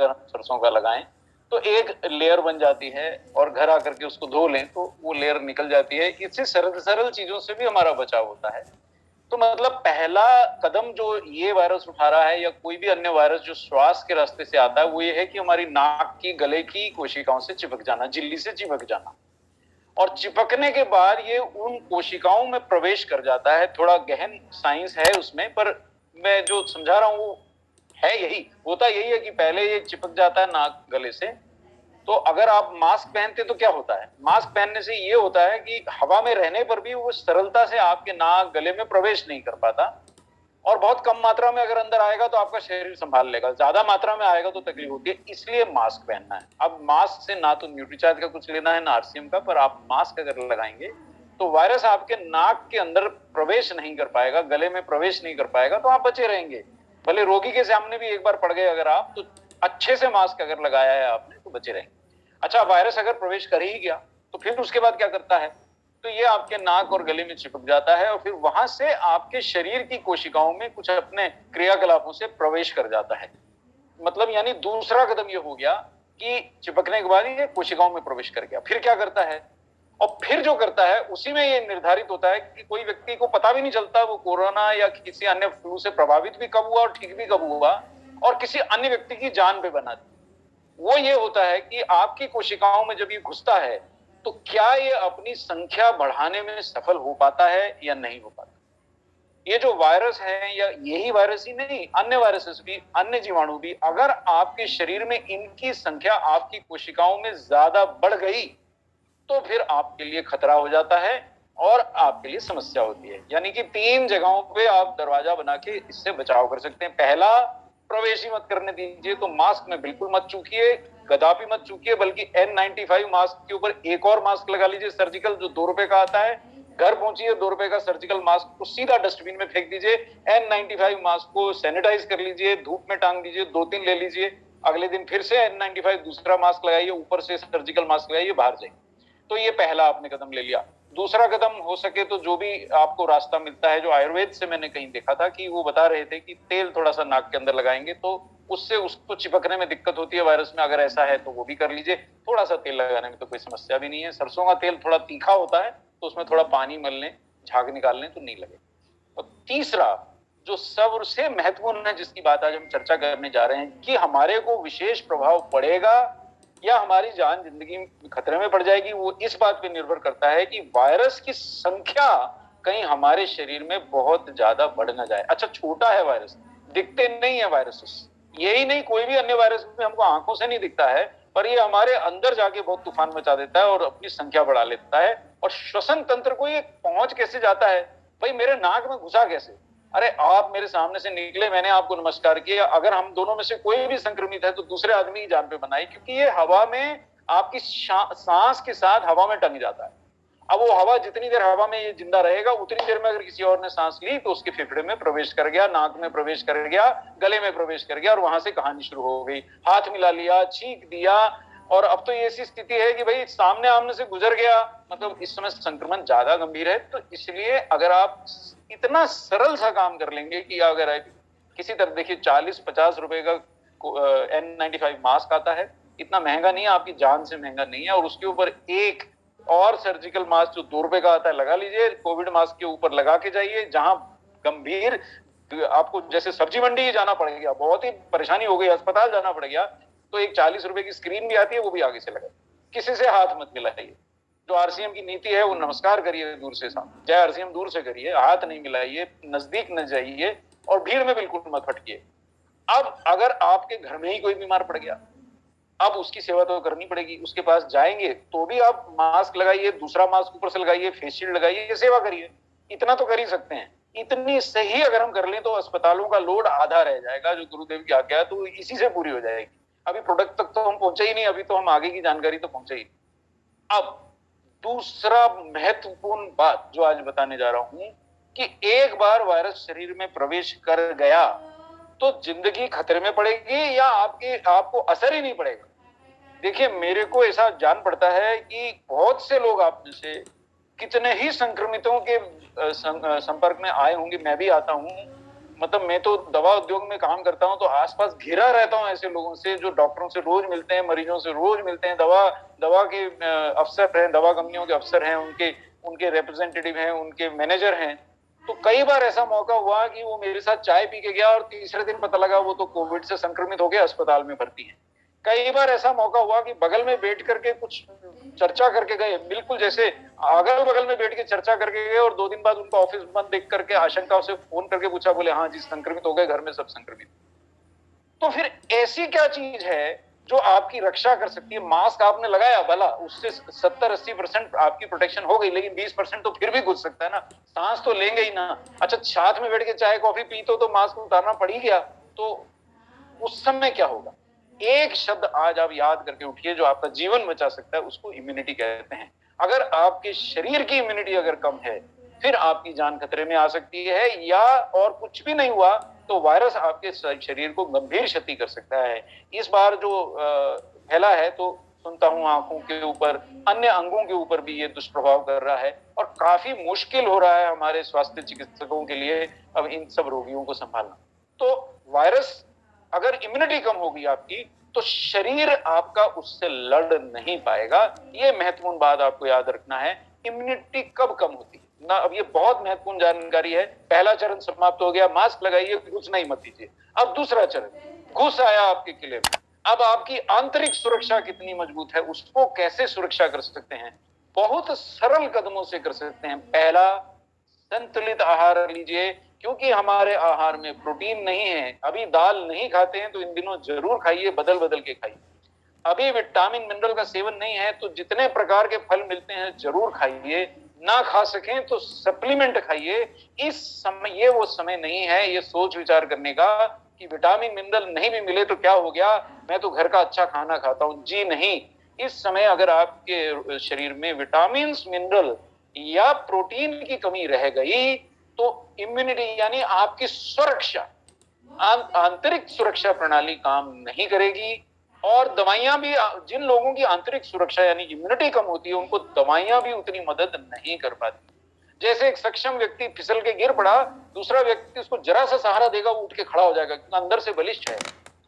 अगर हम सरसों का लगाएं तो एक लेयर बन जाती है, और घर आकर के उसको धो लें तो वो लेयर निकल जाती है। इससे सरल सरल चीजों से भी हमारा बचाव होता है। तो मतलब पहला कदम जो ये वायरस उठा रहा है या कोई भी अन्य वायरस जो श्वास के रास्ते से आता है, वो ये है कि हमारी नाक की, गले की कोशिकाओं से चिपक जाना, झिल्ली से चिपक जाना। और चिपकने के बाद ये उन कोशिकाओं में प्रवेश कर जाता है। थोड़ा गहन साइंस है उसमें, पर मैं जो समझा रहा हूं वो है यही, होता यही है कि पहले ये चिपक जाता है नाक गले से। तो अगर आप मास्क पहनते तो क्या होता है, मास्क पहनने से ये होता है कि हवा में रहने पर भी वो सरलता से आपके नाक गले में प्रवेश नहीं कर पाता, और बहुत कम मात्रा में अगर अंदर आएगा तो आपका शरीर संभाल लेगा, ज्यादा मात्रा में आएगा तो तकलीफ होती है, इसलिए मास्क पहनना है। अब मास्क से ना तो न्यूट्रीचार्ज का कुछ लेना है ना आरसीएम का, पर आप मास्क अगर लगाएंगे तो वायरस आपके नाक के अंदर प्रवेश नहीं कर पाएगा, गले में प्रवेश नहीं कर पाएगा, तो आप बचे रहेंगे। भले रोगी के सामने भी एक बार पड़ गए अगर आप, तो अच्छे से मास्क अगर लगाया है आपने तो बचे रहेंगे। अच्छा, वायरस अगर प्रवेश कर ही गया तो फिर उसके बाद क्या करता है, तो ये आपके नाक और गले में चिपक जाता है, और फिर वहां से आपके शरीर की कोशिकाओं में कुछ अपने क्रियाकलापों से प्रवेश कर जाता है। मतलब यानी दूसरा कदम ये हो गया कि चिपकने के बाद ये कोशिकाओं में प्रवेश कर गया। फिर क्या करता है, और फिर जो करता है उसी में ये निर्धारित होता है कि कोई व्यक्ति को पता भी नहीं चलता वो कोरोना या किसी अन्य फ्लू से प्रभावित भी कब हुआ और ठीक भी कब हुआ, और किसी अन्य व्यक्ति की जान पे बना दी। वो ये होता है कि आपकी कोशिकाओं में जब ये घुसता है तो क्या ये अपनी संख्या बढ़ाने में सफल हो पाता है या नहीं हो पाता। ये जो वायरस है, या यही वायरस ही नहीं, अन्य वायरसेस भी, अन्य जीवाणु भी, अगर आपके शरीर में इनकी संख्या आपकी कोशिकाओं में ज्यादा बढ़ गई तो फिर आपके लिए खतरा हो जाता है और आपके लिए समस्या होती है। यानी कि 3 जगहों पे आप दरवाजा बना के इससे बचाव कर सकते हैं। पहला, प्रवेश ही मत करने दीजिए, तो मास्क में बिल्कुल मत चूकिए, कदापि मत चूकिए, बल्कि N95 मास्क के ऊपर एक और मास्क लगा लीजिए सर्जिकल, जो 2 रुपए का आता है। घर पहुंचिए, 2 रुपए का सर्जिकल मास्क को सीधा डस्टबिन में फेंक दीजिए। N95 मास्क को सैनिटाइज कर लीजिए, धूप में टांग दीजिए, 2-3 ले लीजिए, अगले दिन फिर से N95 दूसरा मास्क लगाइए, ऊपर से सर्जिकल मास्क लगाइए, बाहर जाइए। तो ये पहला आपने कदम ले लिया। दूसरा कदम, हो सके तो जो भी आपको रास्ता मिलता है, जो आयुर्वेद से मैंने कहीं देखा था कि वो बता रहे थे कि तेल थोड़ा सा नाक के अंदर लगाएंगे तो उससे उसको चिपकने में दिक्कत होती है वायरस में, अगर ऐसा है तो वो भी कर लीजिए। थोड़ा सा तेल लगाने में तो कोई समस्या भी नहीं है। सरसों का तेल थोड़ा तीखा होता है तो उसमें थोड़ा पानी मल लें, झाग निकाल लें तो नहीं लगे। और तीसरा जो सबसे महत्वपूर्ण है, जिसकी बात आज हम चर्चा करने जा रहे हैं कि हमारे को विशेष प्रभाव पड़ेगा या हमारी जान जिंदगी खतरे में पड़ जाएगी, वो इस बात पे निर्भर करता है कि वायरस की संख्या कहीं हमारे शरीर में बहुत ज्यादा बढ़ ना जाए। अच्छा, छोटा है वायरस, दिखते नहीं है वायरसेस, यही नहीं कोई भी अन्य वायरस में हमको आंखों से नहीं दिखता है, पर ये हमारे अंदर जाके बहुत तूफान मचा देता है और अपनी संख्या बढ़ा लेता है। और श्वसन तंत्र को ये पहुंच कैसे जाता है, भाई मेरे नाक में घुसा कैसे, अरे आप मेरे सामने से निकले, मैंने आपको नमस्कार किया, अगर हम दोनों में से कोई भी संक्रमित है तो दूसरे आदमी की जान पे बनाई, क्योंकि ये हवा में आपकी सांस के साथ हवा में टंग जाता है। अब वो हवा जितनी देर हवा में ये जिंदा रहेगा, उतनी देर में अगर किसी और ने सांस ली तो उसके फेफड़े में प्रवेश कर गया, नाक में प्रवेश कर गया, गले में प्रवेश कर गया, और वहां से कहानी शुरू हो गई। हाथ मिला लिया, छींक दिया, और अब तो ऐसी स्थिति है कि भाई सामने आमने से गुजर गया, मतलब इस समय संक्रमण ज्यादा गंभीर है। तो इसलिए अगर आप इतना सरल सा काम कर लेंगे कि अगर किसी तरह, देखिए 40-50 रुपए का N95 मास्क आता है, इतना महंगा नहीं है, आपकी जान से महंगा नहीं है, और उसके ऊपर एक और सर्जिकल मास्क जो 2 रुपए का आता है लगा लीजिए, कोविड मास्क के ऊपर लगा के जाइए। जहां गंभीर आपको जैसे सब्जी मंडी ही जाना पड़ गया, बहुत ही परेशानी हो गई, अस्पताल जाना पड़ गया, तो एक 40 रुपए की स्क्रीन भी आती है, वो भी आगे से लगाइए, किसी से हाथ मत मिलाइए। जो आरसीएम की नीति है वो नमस्कार करिए दूर से, सामने चाहे आरसीएम दूर से करिए, हाथ नहीं मिलाइए, नजदीक न जाइए, और भीड़ में बिल्कुल मत फटकिए। अब अगर आपके घर में ही कोई बीमार पड़ गया, अब उसकी सेवा तो करनी पड़ेगी, उसके पास जाएंगे तो भी आप मास्क लगाइए, दूसरा मास्क ऊपर से लगाइए, फेस शील्ड लगाइए, सेवा करिए, इतना तो कर ही सकते हैं। इतनी सही अगर हम कर लें तो अस्पतालों का लोड आधा रह जाएगा, जो गुरुदेव की आज्ञा है, तो इसी से पूरी हो जाएगी। अभी प्रोडक्ट तक तो हम पहुंचे ही नहीं, अभी तो हम आगे की जानकारी तो पहुंचे ही। अब दूसरा महत्वपूर्ण बात जो आज बताने जा रहा हूं कि एक बार वायरस शरीर में प्रवेश कर गया तो जिंदगी खतरे में पड़ेगी या आपको असर ही नहीं पड़ेगा। देखिए, मेरे को ऐसा जान पड़ता है कि बहुत से लोग आप जैसे कितने ही संक्रमितों के संपर्क में आए होंगे, मैं भी आता हूं, मतलब मैं तो दवा उद्योग में काम करता हूं, तो आसपास घिरा रहता हूं ऐसे लोगों से जो डॉक्टरों से रोज मिलते हैं, मरीजों से रोज मिलते हैं, दवा दवा के अफसर हैं, दवा कंपनियों के अफसर हैं, उनके उनके रिप्रेजेंटेटिव हैं, उनके मैनेजर हैं। तो कई बार ऐसा मौका हुआ कि वो मेरे साथ चाय पी के गया और तीसरे दिन पता लगा वो तो कोविड से संक्रमित हो गया, अस्पताल में भर्ती है। कई बार ऐसा मौका हुआ कि बगल में बैठ करके कुछ चर्चा करके गए, बिल्कुल जैसे अगल बगल में बैठ के चर्चा करके गए, और 2 दिन बाद उनका ऑफिस बंद देख करके आशंका से फोन करके पूछा, बोले हाँ जी संक्रमित हो गए, घर में सब संक्रमित। तो फिर ऐसी क्या चीज है जो आपकी रक्षा कर सकती है? मास्क आपने लगाया, भला उससे 70-80% आपकी प्रोटेक्शन हो गई, लेकिन 20% तो फिर भी घुस सकता है ना, सांस तो लेंगे ही ना। अच्छा, साथ में बैठ के चाय कॉफी पी तो मास्क उतारना पड़ ही गया, तो उस समय क्या होगा? एक शब्द आज आप याद करके उठिए जो आपका जीवन बचा सकता है, उसको इम्यूनिटी कहते हैं। अगर आपके शरीर की इम्यूनिटी अगर कम है, फिर आपकी जान खतरे में आ सकती है, या और कुछ भी नहीं हुआ तो वायरस आपके शरीर को गंभीर क्षति कर सकता है। इस बार जो फैला है, तो सुनता हूं आंखों के ऊपर, अन्य अंगों के ऊपर भी ये दुष्प्रभाव कर रहा है, और काफी मुश्किल हो रहा है हमारे स्वास्थ्य चिकित्सकों के लिए अब इन सब रोगियों को संभालना। तो वायरस, अगर इम्यूनिटी कम होगी आपकी, तो शरीर आपका उससे लड़ नहीं पाएगा। ये महत्वपूर्ण बात आपको याद रखना है। इम्यूनिटी कब कम होती है ना, अब ये बहुत महत्वपूर्ण जानकारी है। पहला चरण समाप्त हो गया, मास्क लगाइए, घुसना ही मत दीजिए। अब दूसरा चरण, घुस आया आपके किले में, अब आपकी आंतरिक सुरक्षा कितनी मजबूत है, उसको कैसे सुरक्षा कर सकते हैं? बहुत सरल कदमों से कर सकते हैं। पहला, संतुलित आहार लीजिए, क्योंकि हमारे आहार में प्रोटीन नहीं है। अभी दाल नहीं खाते हैं तो इन दिनों जरूर खाइए, बदल बदल के खाइए। अभी विटामिन मिनरल का सेवन नहीं है तो जितने प्रकार के फल मिलते हैं जरूर खाइए। ना खा सकें तो सप्लीमेंट खाइए। इस समय, ये वो समय नहीं है ये सोच विचार करने का कि विटामिन मिनरल नहीं भी मिले तो क्या हो गया, मैं तो घर का अच्छा खाना खाता हूं। जी नहीं, इस समय अगर आपके शरीर में विटामिन मिनरल या प्रोटीन की कमी रह गई तो इम्यूनिटी यानी आपकी सुरक्षा, आंतरिक सुरक्षा प्रणाली काम नहीं करेगी। और दवाइयां भी, जिन लोगों की आंतरिक सुरक्षा यानी इम्यूनिटी कम होती है, उनको दवाइयां भी उतनी मदद नहीं कर पाती। जैसे एक सक्षम व्यक्ति फिसल के गिर पड़ा, दूसरा व्यक्ति उसको जरा सा सहारा देगा, वो उठ के खड़ा हो जाएगा क्योंकि अंदर से बलिष्ठ है,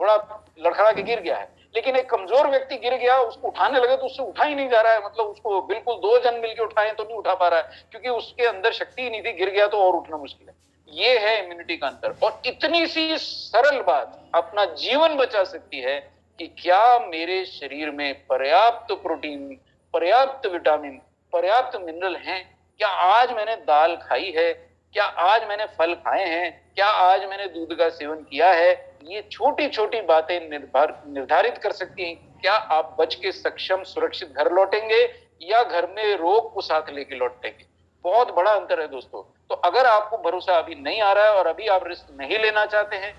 थोड़ा लड़खड़ा के गिर गया है। लेकिन एक कमजोर व्यक्ति गिर गया, उसको उठाने लगे तो उससे उठा ही नहीं जा रहा है, मतलब उसको बिल्कुल 2 जन मिलकर उठाए तो नहीं उठा पा रहा है, क्योंकि उसके अंदर शक्ति ही नहीं थी। गिर गया तो और उठना मुश्किल है। ये है इम्यूनिटी का अंतर। और इतनी सी सरल बात अपना जीवन बचा सकती है कि क्या मेरे शरीर में पर्याप्त प्रोटीन, पर्याप्त विटामिन, पर्याप्त मिनरल हैं? क्या आज मैंने दाल खाई है? क्या आज मैंने फल खाए हैं? क्या आज मैंने दूध का सेवन किया है? ये छोटी छोटी बातें निर्धारित कर सकती हैं क्या आप बच के सक्षम सुरक्षित घर लौटेंगे या घर में रोग को साथ लेके लौटेंगे। बहुत बड़ा अंतर है दोस्तों। तो अगर आपको भरोसा अभी नहीं आ रहा है और अभी आप रिस्क नहीं लेना चाहते हैं,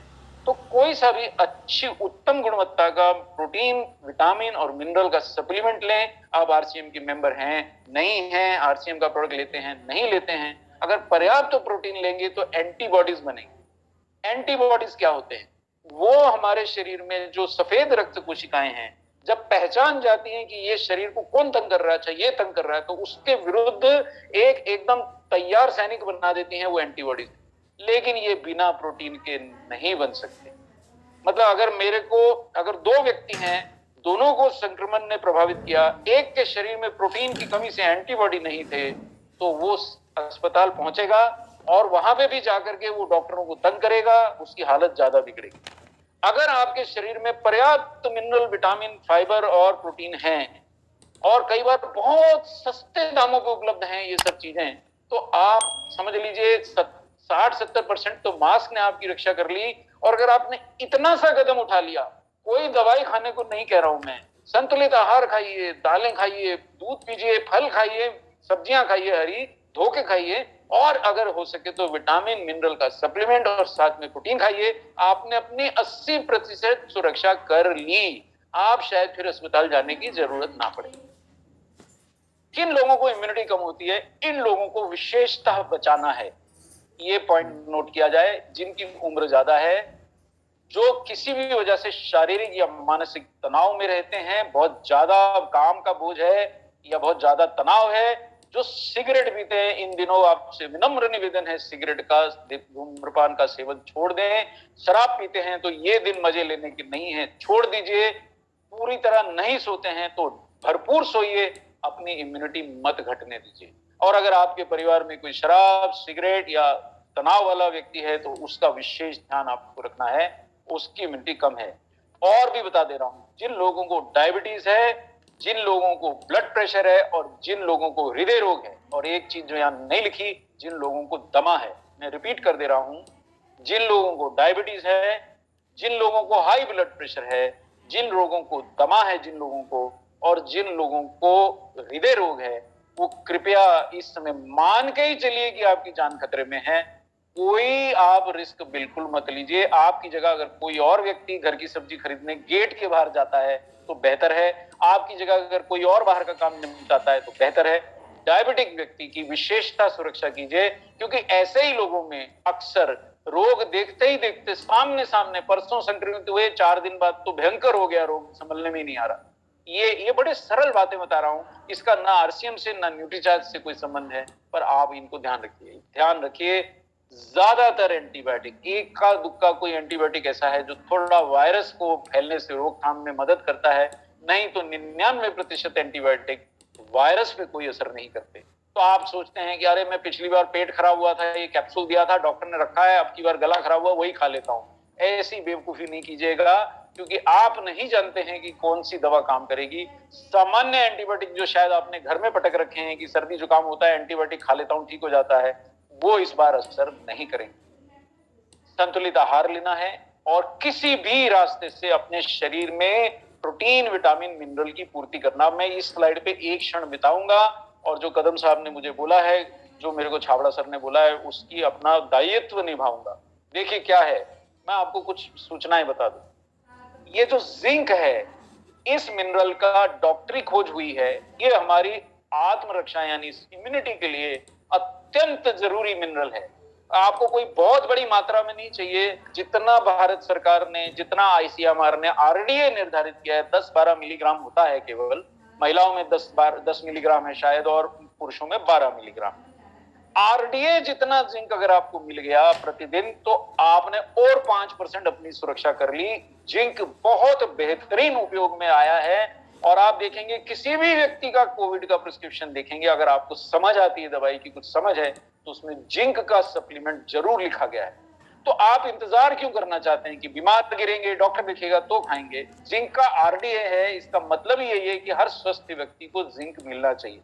तो कोई सा भी अच्छी उत्तम गुणवत्ता का प्रोटीन, विटामिन और मिनरल का सप्लीमेंट लें। आप आरसीएम के मेंबर हैं, नहीं हैं, आरसीएम का प्रोडक्ट लेते हैं, नहीं लेते हैं, अगर पर्याप्त प्रोटीन लेंगे तो एंटीबॉडीज बनेंगे। एंटीबॉडीज क्या होते हैं? वो हमारे शरीर में जो सफेद रक्त कोशिकाएं हैं, जब पहचान जाती हैं कि ये शरीर को कौन तंग कर रहा है, अच्छा ये तंग कर रहा है, तो उसके विरुद्ध एक एकदम तैयार सैनिक बना देती हैं वो एंटीबॉडीज। लेकिन ये बिना प्रोटीन के नहीं बन सकते। मतलब अगर 2 व्यक्ति हैं, दोनों को संक्रमण ने प्रभावित किया, एक के शरीर में प्रोटीन की कमी से एंटीबॉडी नहीं थे, तो वो अस्पताल पहुंचेगा और वहां पे भी जाकर के वो डॉक्टरों को तंग करेगा, उसकी हालत ज्यादा बिगड़ेगी। अगर आपके शरीर में पर्याप्त मिनरल, विटामिन, फाइबर और प्रोटीन है और कई बार बहुत सस्ते दामों पे उपलब्ध हैं ये सब चीजें, तो आप समझ लीजिए 60-70% तो मास्क ने आपकी रक्षा कर ली। और अगर आपने इतना सा कदम उठा लिया, कोई दवाई खाने को नहीं कह रहा हूं मैं, संतुलित आहार खाइए, दालें खाइए, दूध पीजिए, फल खाइए, सब्जियां खाइए, हरी धो के खाइए, और अगर हो सके तो विटामिन मिनरल का सप्लीमेंट और साथ में प्रोटीन खाइए, आपने अपनी 80% सुरक्षा कर ली। आप शायद फिर अस्पताल जाने की जरूरत ना पड़े। किन लोगों को इम्यूनिटी कम होती है, इन लोगों को विशेषतः बचाना है। ये पॉइंट नोट किया जाए। जिनकी उम्र ज्यादा है, जो किसी भी वजह से शारीरिक या मानसिक तनाव में रहते हैं, बहुत ज्यादा काम का बोझ है या बहुत ज्यादा तनाव है, जो सिगरेट पीते हैं, इन दिनों आपसे विनम्र निवेदन है, सिगरेट का, धूम्रपान का सेवन छोड़ दें। शराब पीते हैं तो ये दिन मजे लेने के नहीं है, छोड़ दीजिए। पूरी तरह नहीं सोते हैं तो भरपूर सोइए, अपनी इम्यूनिटी मत घटने दीजिए। और अगर आपके परिवार में कोई शराब, सिगरेट या तनाव वाला व्यक्ति है तो उसका विशेष ध्यान आपको रखना है, उसकी इम्यूनिटी कम है। और भी बता दे रहा हूं, जिन लोगों को डायबिटीज है, जिन लोगों को ब्लड प्रेशर है और जिन लोगों को हृदय रोग है, और एक चीज जो यहां नहीं लिखी, जिन लोगों को दमा है, मैं रिपीट कर दे रहा हूं, जिन लोगों को डायबिटीज है, जिन लोगों को हाई ब्लड प्रेशर है, जिन लोगों को दमा है, जिन लोगों को, और जिन लोगों को हृदय रोग है, वो कृपया इस समय मान के ही चलिए कि आपकी जान खतरे में है। कोई आप रिस्क बिल्कुल मत लीजिए। आपकी जगह अगर कोई और व्यक्ति घर की सब्जी खरीदने गेट के बाहर जाता है तो बेहतर है। आपकी जगह अगर कोई और बाहर का काम निपटाता है तो बेहतर है। डायबिटिक व्यक्ति की विशेषता सुरक्षा कीजिए, क्योंकि ऐसे ही लोगों में अक्सर रोग देखते ही देखते सामने सामने, परसों संक्रमित हुए, 4 दिन बाद तो भयंकर हो गया रोग, संभलने में ही नहीं आ रहा। ये बड़े सरल बातें बता रहा हूं, इसका ना आरसीएम से ना न्यूट्रीचार्ज से कोई संबंध है, पर आप इनको ध्यान रखिए। ज्यादातर एंटीबायोटिक, एक का दुक्का कोई एंटीबायोटिक ऐसा है जो थोड़ा वायरस को फैलने से रोकथाम में मदद करता है, नहीं तो 99% एंटीबायोटिक वायरस पे कोई असर नहीं करते। तो आप सोचते हैं कि अरे मैं पिछली बार पेट खराब हुआ था, ये कैप्सूल दिया था, डॉक्टर ने रखा है, अब की बार गला खराब हुआ वही खा लेता हूं। ऐसी बेवकूफी नहीं कीजिएगा, क्योंकि आप नहीं जानते हैं कि कौन सी दवा काम करेगी। सामान्य एंटीबायोटिक जो शायद आपने घर में पटक रखे हैं कि सर्दी जुकाम होता है, एंटीबायोटिक खा लेता हूं ठीक हो जाता है, वो इस बार असर नहीं करेंगे। संतुलित आहार लेना है और किसी भी रास्ते से अपने शरीर में प्रोटीन, विटामिन, मिनरल की पूर्ति करना। मैं इस स्लाइड पे एक क्षण बिताऊंगा और जो कदम साहब ने मुझे बोला है, जो मेरे को छाबड़ा सर ने बोला है, उसकी अपना दायित्व निभाऊंगा। देखिए क्या है, मैं आपको कुछ सूचनाएं बता दूं। ये जो जिंक है, इस मिनरल का डॉक्टरी खोज हुई है, ये हमारी आत्मरक्षा यानी इम्यूनिटी के लिए अत्यंत जरूरी मिनरल है। आपको कोई बहुत बड़ी मात्रा में नहीं चाहिए, जितना भारत सरकार ने, जितना आईसीएमआर ने आरडीए निर्धारित किया है 10-12 मिलीग्राम होता है केवल। महिलाओं में 10 मिलीग्राम है शायद, और पुरुषों में 12 मिलीग्राम। आरडीए जितना जिंक अगर आपको मिल गया प्रतिदिन, तो आपने और 5% अपनी सुरक्षा कर ली। जिंक बहुत बेहतरीन उपयोग में आया है, और आप देखेंगे किसी भी व्यक्ति का कोविड का प्रिस्क्रिप्शन देखेंगे, अगर आपको समझ आती है, दवाई की कुछ समझ है, तो उसमें जिंक का सप्लीमेंट जरूर लिखा गया है। तो आप इंतजार क्यों करना चाहते हैं कि बीमार गिरेंगे, डॉक्टर लिखेगा तो खाएंगे? जिंक का आरडीए है, इसका मतलब यही है कि हर स्वस्थ व्यक्ति को जिंक मिलना चाहिए।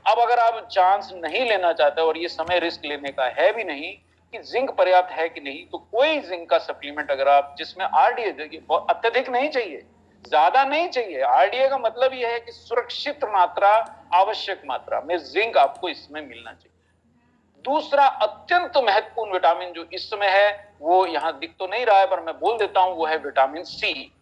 अब अगर आप चांस नहीं लेना चाहते और ये समय रिस्क लेने का है भी नहीं कि जिंक पर्याप्त है कि नहीं, तो कोई जिंक का सप्लीमेंट अगर आप, जिसमें आरडीए देखिए अत्यधिक नहीं चाहिए, ज्यादा नहीं चाहिए। आरडीए का मतलब यह है कि सुरक्षित मात्रा, आवश्यक मात्रा में जिंक आपको इसमें मिलना चाहिए। दूसरा अत्यंत महत्वपूर्ण विटामिन जो इस समय है, वो यहां दिख तो नहीं रहा है पर मैं बोल देता हूं, वो है विटामिन सी।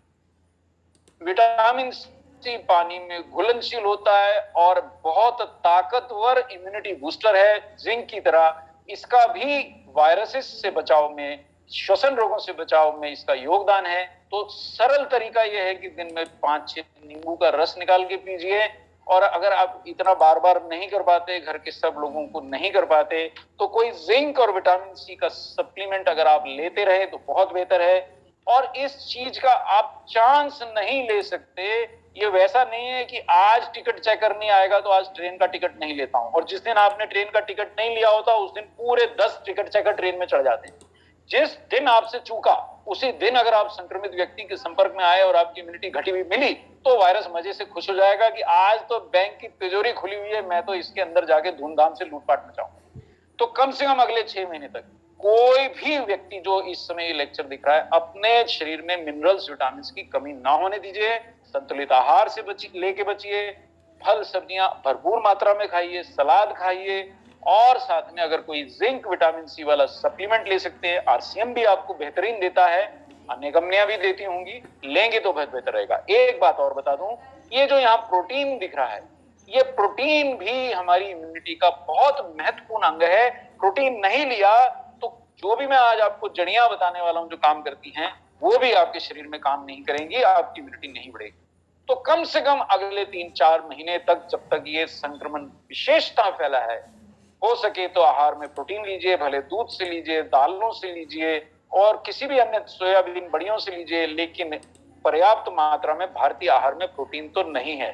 विटामिन सी पानी में घुलनशील होता है और बहुत ताकतवर इम्यूनिटी बूस्टर है जिंक की तरह। इसका भी वायरसेस से बचाव में, श्वसन रोगों से बचाव में इसका योगदान है। तो सरल तरीका यह है कि दिन में 5-6 नींबू का रस निकाल के पीजिए। और अगर आप इतना बार बार नहीं कर पाते, घर के सब लोगों को नहीं कर पाते, तो कोई जिंक और विटामिन सी का सप्लीमेंट अगर आप लेते रहे तो बहुत बेहतर है। और इस चीज का आप चांस नहीं ले सकते। ये वैसा नहीं है कि आज टिकट चेक करने आएगा तो आज ट्रेन का टिकट नहीं लेता हूं, और जिस दिन आपने ट्रेन का टिकट नहीं लिया होता उस दिन पूरे 10 टिकट चेकर ट्रेन में चढ़ जाते हैं। जिस दिन आपसे चूका, उसी दिन अगर आप संक्रमित व्यक्ति के संपर्क में आए और आपकी इम्यूनिटी घटी हुई मिली, तो वायरस मजे से खुश हो जाएगा कि आज तो बैंक की तिजोरी खुली हुई है, मैं तो इसके अंदर जाके धूमधाम से लूटपाट मचाऊंगा। तो कम से कम अगले 6 महीने तक कोई भी व्यक्ति जो इस समय ये लेक्चर दिख रहा है, अपने शरीर में मिनरल्स, विटामिन की कमी ना होने दीजिए। संतुलित आहार से लेके बचिए, फल सब्जियां भरपूर मात्रा में खाइए, सलाद खाइए, और साथ में अगर कोई जिंक, विटामिन सी वाला सप्लीमेंट ले सकते हैं। आरसीएम भी आपको बेहतरीन देता है, अन्य कंपनियां भी देती होंगी, लेंगे तो बहुत बेहतर रहेगा। एक बात और बता दूं, ये जो यहाँ प्रोटीन दिख रहा है, ये प्रोटीन भी हमारी इम्यूनिटी का बहुत महत्वपूर्ण अंग है। प्रोटीन नहीं लिया तो जो भी मैं आज आपको जड़ियां बताने वाला हूं जो काम करती हैं, वो भी आपके शरीर में काम नहीं करेंगी, आपकी इम्यूनिटी नहीं बढ़ेगी। तो कम से कम अगले 3-4 महीने तक, जब तक ये संक्रमण विशेषता फैला है, हो सके तो आहार में प्रोटीन लीजिए, भले दूध से लीजिए, दालों से लीजिए और किसी भी अन्य सोयाबीन बड़ियों से लीजिए, लेकिन पर्याप्त मात्रा में भारतीय आहार में प्रोटीन तो नहीं है।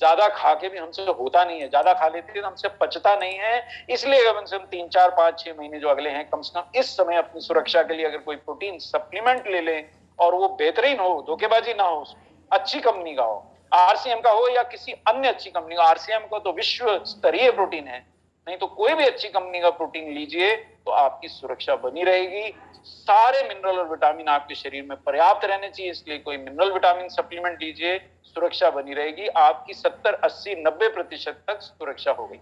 ज्यादा खा के भी हमसे होता नहीं है, ज्यादा खा लेते हैं तो हमसे पचता नहीं है। इसलिए कम से कम 3-4-5-6 महीने जो अगले हैं, कम से कम इस समय अपनी सुरक्षा के लिए अगर कोई प्रोटीन सप्लीमेंट ले लें और वो बेहतरीन हो, धोखेबाजी ना हो, अच्छी कंपनी का हो, आरसीएम का हो या किसी अन्य अच्छी कंपनी का। आरसीएम का तो विश्व स्तरीय प्रोटीन है, नहीं तो कोई भी अच्छी कंपनी का प्रोटीन लीजिए तो आपकी सुरक्षा बनी रहेगी। सारे मिनरल और विटामिन आपके शरीर में पर्याप्त रहने चाहिए, इसलिए कोई मिनरल विटामिन सप्लीमेंट लीजिए, सुरक्षा बनी रहेगी। आपकी 70, 80, 90% तक सुरक्षा हो गई।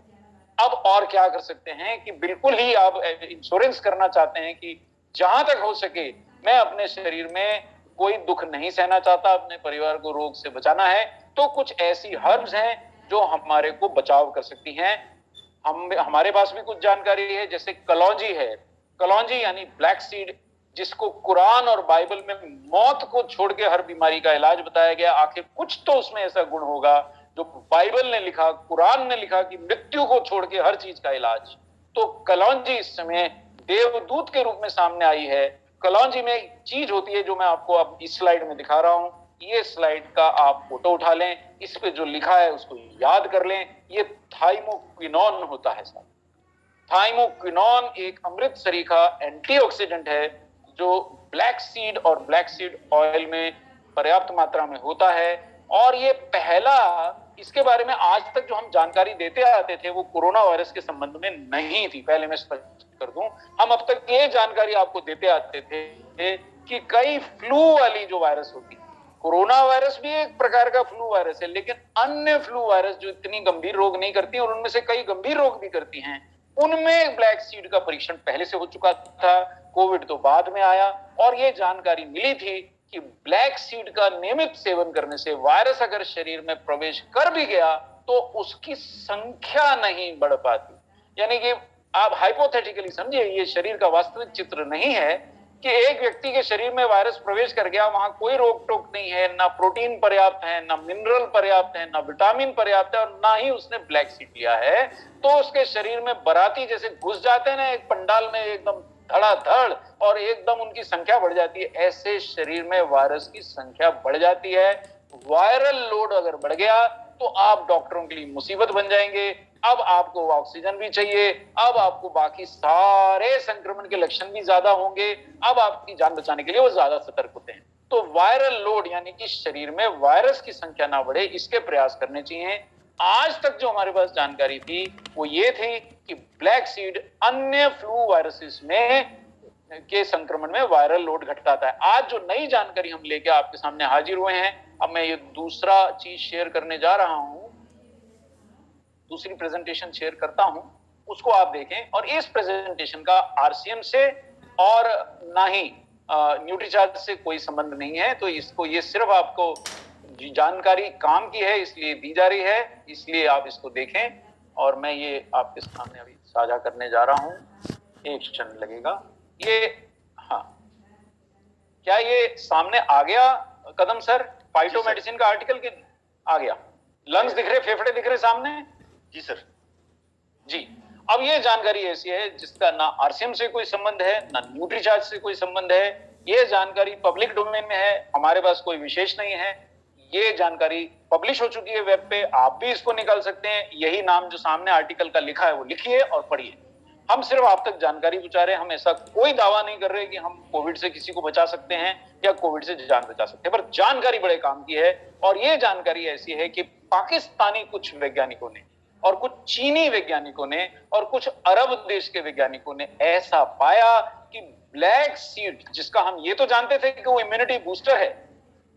अब और क्या कर सकते हैं कि बिल्कुल ही आप इंश्योरेंस करना चाहते हैं कि जहां तक हो सके मैं अपने शरीर में कोई दुख नहीं सहना चाहता, अपने परिवार को रोग से बचाना है, तो कुछ ऐसी हर्ब्स हैं जो हमारे को बचाव कर सकती हैं। हमारे पास भी कुछ जानकारी है, जैसे कलौंजी है। कलौंजी यानी ब्लैक सीड, जिसको कुरान और बाइबल में मौत को छोड़ के हर बीमारी का इलाज बताया गया। आखिर कुछ तो उसमें ऐसा गुण होगा जो बाइबल ने लिखा, कुरान ने लिखा कि मृत्यु को छोड़ के हर चीज का इलाज। तो कलौंजी इस समय देवदूत के रूप में सामने आई है। कलौंजी में एक चीज होती है जो मैं आपको अब इस स्लाइड में दिखा रहा हूं। ये स्लाइड का आप फोटो उठा लें, इस पे जो लिखा है उसको याद कर लें। ये थाइमोक्विनोन होता है साहब। थाइमोक्विनोन एक अमृत सरीखा एंटीऑक्सीडेंट है जो ब्लैक सीड और ब्लैक सीड ऑयल में पर्याप्त मात्रा में होता है। और ये पहला, इसके बारे में आज तक जो हम जानकारी देते आते थे वो कोरोना वायरस के संबंध में नहीं थी। पहले मैं स्पष्ट कर दूं, हम अब तक ये जानकारी आपको देते आते थे कि कई फ्लू वाली जो वायरस होती है, कोरोना वायरस भी एक प्रकार का फ्लू वायरस है, लेकिन अन्य फ्लू वायरस जो इतनी गंभीर रोग नहीं करती और उनमें से कई गंभीर रोग भी करती हैं, उनमें ब्लैक सीड का परीक्षण पहले से हो चुका था। कोविड तो बाद में आया और ये जानकारी मिली थी कि ब्लैक सीड का नियमित सेवन करने से वायरस अगर शरीर में प्रवेश कर भी गया तो उसकी संख्या नहीं बढ़ पाती। यानी कि आप हाइपोथेटिकली समझिए, ये शरीर का वास्तविक चित्र नहीं है कि एक व्यक्ति के शरीर में वायरस प्रवेश कर गया, वहां कोई रोक टोक नहीं है, ना प्रोटीन पर्याप्त है, ना मिनरल पर्याप्त है, ना विटामिन पर्याप्त है और ना ही उसने ब्लैक सीड लिया है, तो उसके शरीर में बराती जैसे घुस जाते हैं ना एक पंडाल में, एकदम धड़ाधड़, और एकदम उनकी संख्या बढ़ जाती है। ऐसे शरीर में वायरस की संख्या बढ़ जाती है। वायरल लोड अगर बढ़ गया तो आप डॉक्टरों के लिए मुसीबत बन जाएंगे। अब आपको ऑक्सीजन भी चाहिए, अब आपको बाकी सारे संक्रमण के लक्षण भी ज्यादा होंगे, अब आपकी जान बचाने के लिए वो ज्यादा सतर्क होते हैं। तो वायरल लोड यानी कि शरीर में वायरस की संख्या ना बढ़े, इसके प्रयास करने चाहिए। आज तक जो हमारे पास जानकारी थी वो ये थी कि ब्लैक सीड अन्य फ्लू वायरसेस में के संक्रमण में वायरल लोड घटाता है। आज जो नई जानकारी हम लेके आपके सामने हाजिर हुए हैं, अब मैं ये दूसरा चीज शेयर करने जा रहा हूं, दूसरी प्रेजेंटेशन शेयर करता हूं, उसको आप देखें। और इस प्रेजेंटेशन का आरसीएम से और ना ही न्यूट्रीचार्ज से कोई संबंध नहीं है, तो इसको, ये सिर्फ आपको जानकारी काम की है इसलिए दी जा रही है, इसलिए आप इसको देखें। और मैं ये आपके सामने अभी साझा करने जा रहा हूं, एक क्षण लगेगा। ये, हाँ, क्या ये सामने आ गया कदम सर? फाइटो मेडिसिन का आर्टिकल के आ गया? लंग्स दिख रहे, फेफड़े दिख रहे सामने? जी सर जी। अब ये जानकारी ऐसी है जिसका ना आरसीएम से कोई संबंध है, ना न्यूट्रीचार्ज से कोई संबंध है। ये जानकारी पब्लिक डोमेन में है, हमारे पास कोई विशेष नहीं है। ये जानकारी पब्लिश हो चुकी है वेब पे, आप भी इसको निकाल सकते हैं। यही नाम जो सामने आर्टिकल का लिखा है वो लिखिए और पढ़िए। हम सिर्फ आप तक जानकारी पहुंचा रहे हैं, हम ऐसा कोई दावा नहीं कर रहे कि हम कोविड से किसी को बचा सकते हैं या कोविड से जान बचा सकते हैं, पर जानकारी बड़े काम की है। और ये जानकारी ऐसी है कि पाकिस्तानी कुछ वैज्ञानिकों ने और कुछ चीनी वैज्ञानिकों ने और कुछ अरब देश के वैज्ञानिकों ने ऐसा पाया कि ब्लैक सीड, जिसका हम ये तो जानते थे कि वो इम्यूनिटी बूस्टर है,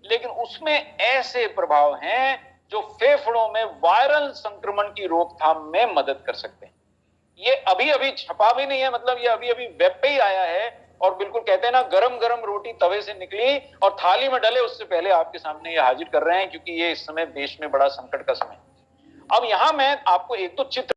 लेकिन उसमें ऐसे प्रभाव हैं जो फेफड़ों में वायरल संक्रमण की रोकथाम में मदद कर सकते हैं। ये अभी अभी छपा भी नहीं है, मतलब ये अभी अभी वेब पे ही आया है। और बिल्कुल कहते हैं ना, गरम गरम रोटी तवे से निकली और थाली में डले उससे पहले आपके सामने ये हाजिर कर रहे हैं, क्योंकि ये इस समय देश में बड़ा संकट का समय है। अब यहां मैं आपको एक दो चित्र